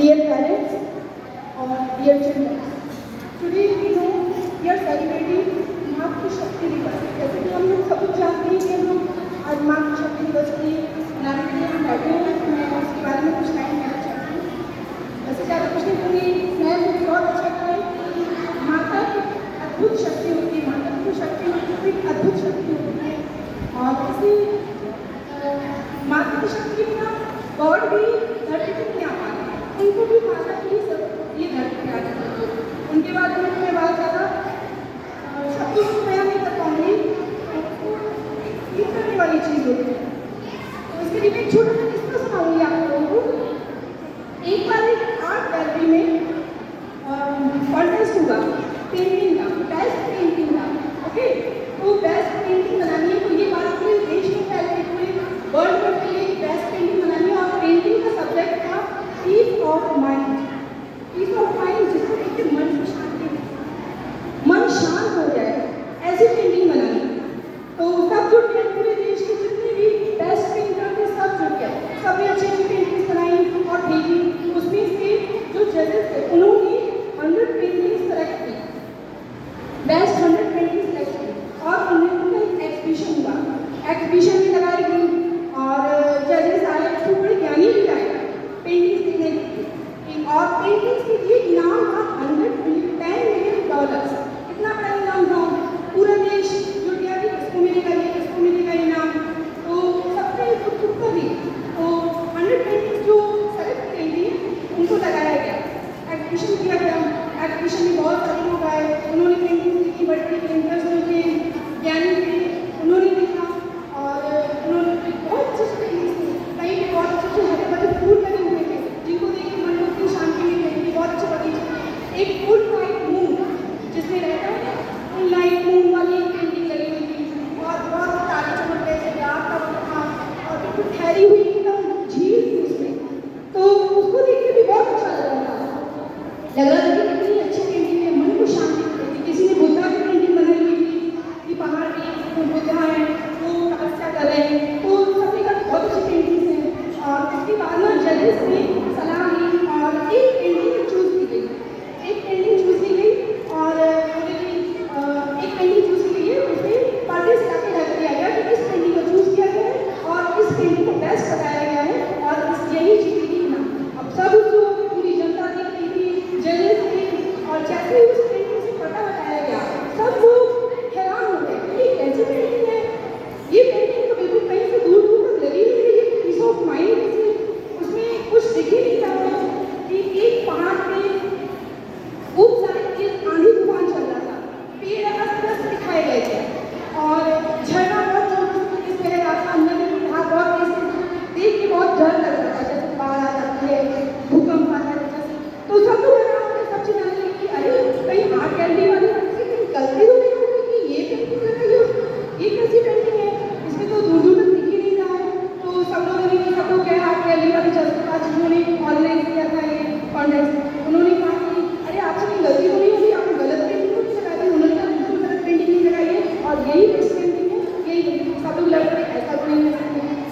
dear parents or dear children, today we know we are celebrating मातृ शक्ति दिवस। जैसे कि हम लोग सब जानते हैं कि हम लोग आज मातृ शक्ति दिवस की मनाने के लिए हम बैठे हैं, तो मैं उसके बारे में कुछ टाइम कहना चाहती हूँ। वैसे ज़्यादा कुछ नहीं कहूँगी, मैं मुझे बहुत अच्छा लगा कि माता की अद्भुत शक्ति होती है, माता की शक्ति होती है, एक अद्भुत शक्ति होती है। और किसी माता की शक्ति के बिना गॉड भी धरती पर नहीं आ पाते, उनको भी माता की सब ये धरती पर आ जाती है। उनके बारे में मैं बात ज़्यादा शब्दों में बयान नहीं कर पाऊँगी, ये करने वाली चीज़ होती है। तो इसके लिए मैं एक छोटा सा किस्सा सुनाऊँगी आप लोगों को। एक बार एक आर्ट गैलरी में कॉन्टेस्ट हुआ पेंटिंग का, बेस्ट पेंटिंग का। ओके, तो बेस्ट पेंटिंग बनानी है, तो ये बात पूरे देश में फैल गई, पूरे वर्ल्ड में फैल गई, बेस्ट पेंटिंग बनानी है। और पेंटिंग का सब्जेक्ट था peace of mind. Peace of mind जिसको कहते हैं मन की शांति, मन शांत हो जाए, ऐसी पेंटिंग बनानी। तो सब जुट गए, पूरे देश के जितने भी बेस्ट पेंटर थे सब जुट गए, सबने अच्छी अच्छी पेंटिंग्स बनाई और भेजी। उसमें से जो जजेस थे उन्होंने 100 पेंटिंग्स सेलेक्ट की, बेस्ट 100 पेंटिंग्स सेलेक्ट की, और उनका एक एग्जीबिशन हुआ, एग्जीबिशन में लगाई गई। और जजेस आए, उसको बड़े ज्ञानी भी आए पेंटिंग्स देखने के लिए, और पेंटिंग्स के लिए इनाम था $10 मिलियन। इतना बड़ा इनाम था, पूरा देश जुट गया कि किसको मिलेगा ये, किसको मिलेगा इनाम। तो सबने उत्सुकता दी, तो 100 पेंटिंग्स जो सेलेक्ट की गई थी उनको लगाया गया, एग्जीबिशन किया गया। एग्जीबिशन में बहुत सारे लोग आए, उन्होंने पेंटिंग्स देखी, बड़े बड़े पेंटर्स थे, ज्ञानी थे, उन्होंने देखा और उन्होंने बहुत अच्छी पेंटिंग्स थी। कहीं पे बहुत अच्छे हरे भरे फूल लगे हुए थे, जिनको देख के मन को इतनी शांति मिल रही थी, बहुत अच्छे बगीचे। एक फुल लाइट मून जिसमें रहता है, फुल लाइट मून वाली एक पेंटिंग लगी हुई थी, और बहुत तारे चमक रहे थे, रात का वक्त था और बिल्कुल ठहरी हुई एकदम झील थी उसमें। तो उसको देख के भी बहुत अच्छा लग रहा था कि कितनी अच्छी पेंटिंग है, मन को शांति मिलती थी। किसी ने बुद्धा की पेंटिंग बनाई हुई थी कि पहाड़ पे बुद्धा है, वो तपस्या कर रहे हैं, तो सबने कहा बहुत अच्छी पेंटिंग्स हैं। और उसके बाद ना जजेस ने सलाह ली और एक पेंटिंग चूज की गई, एक पेंटिंग चूज की गई, और एक पेंटिंग चूज की गई है, उसमें पर्दे से लाके रख दिया गया कि इस पेंटिंग को चूज किया गया है और इस पेंटिंग को बेस्ट बताया गया है, और यही जीतेगी ना। अब सब उसको पूरी जनता देख रही थी, जजेस थे, और जैसे ही उस पेंटिंग से पता बताया गया, सब लोग हैरान हो गए कि ये कैसी पेंटिंग है, ये पेंटिंग तो बिल्कुल कहीं से दूर दूर तक लगी नहीं रही, ये पीस ऑफ माइंड थी, उसमें कुछ दिख ही नहीं रहा कि एक पहाड़ पे खूब सारे तेज आंधी तूफान चल रहा था, पेड़ अस्त-व्यस्त दिखाए गए थे, और झरना बहुत जोरों से तेज बह रहा था, नदी की धार बहुत तेज थी, देख के बहुत डर लग रहा था, जैसे बाढ़ आ जाती है, भूकंप आता है जैसे। तो सब लोग हैरान हो गए, सब चिल्लाने लगे कि अरे कहीं आर्ट गैलरी वाली कहीं गलती तो नहीं होगी कि ये पेंटिंग लगाई हो, ये कैसी पेंटिंग है, इसमें तो दूर दूर तक दिख ही नहीं रहा है। तो सब लोग गए आर्ट गैलरी वाले जज के पास, जिन्होंने ऑर्गेनाइज किया था ये कॉन्टेस्ट। उन्होंने कहा कि अरे आपसे कहीं गलती तो नहीं होगी, आपने गलत पेंटिंग तो नहीं लगाई थी। उन्होंने कहा बिल्कुल गलत पेंटिंग नहीं लगाई है, और यही बेस्ट पेंटिंग है, यही। सब लोग लड़ पड़े, ऐसा तो नहीं है।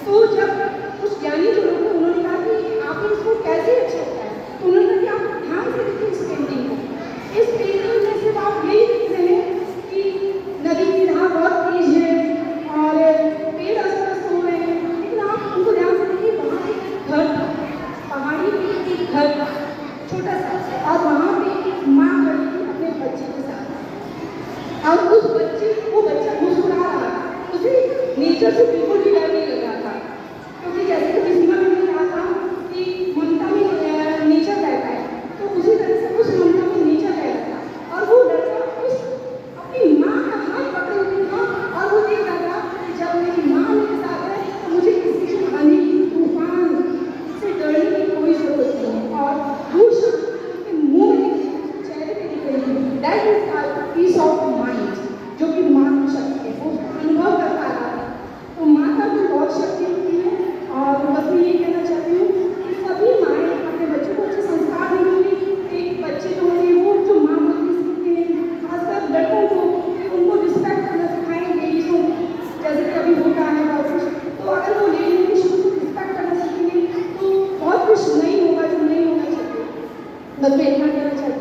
तो जब कुछ ज्ञानी जो लोग थे उन्होंने कहा कि आपने इसको कैसे अच्छा होता है, तो उन्होंने कहा कि आप ध्यान से देखिए इस पेंटिंग को, इस पेंटिंग में सिर्फ आप यही देख रहे हैं कि नदी की धार बहुत तेज है और पेड़ अस्त-व्यस्त हो रहे हैं, लेकिन आप उनको ध्यान से देखिए, वहाँ एक घर था, पहाड़ी पे एक घर था छोटा सा, और वहाँ पे एक माँ खड़ी थी अपने बच्चे के साथ, और उस बच्चे वो बच्चा मुस्कुरा रहा था, उसे नेचर से बिल्कुल भी डर नहीं लग रहा था, क्योंकि जैसे कि सीमा मैंने कहा था कि ममता में नेचर रहता है, तो उसी तरह से उस ममता में नेचर रहता था, और वो लड़का उस अपनी माँ का हाथ पकड़े हुए था, और वो देख रहा था कि जब मेरी माँ मेरे साथ है तो मुझे किसी भी आंधी तूफान से डरने की कोई जरूरत नहीं है, और वो उसके मुँह में दिख रही है, चेहरे पे दिख रही है, that is called peace of mind, जो कि माँ की शक्ति है, वो अनुभव कर पा रहा था। तो माँ बस मैं इतना कहना चाहती हूँ।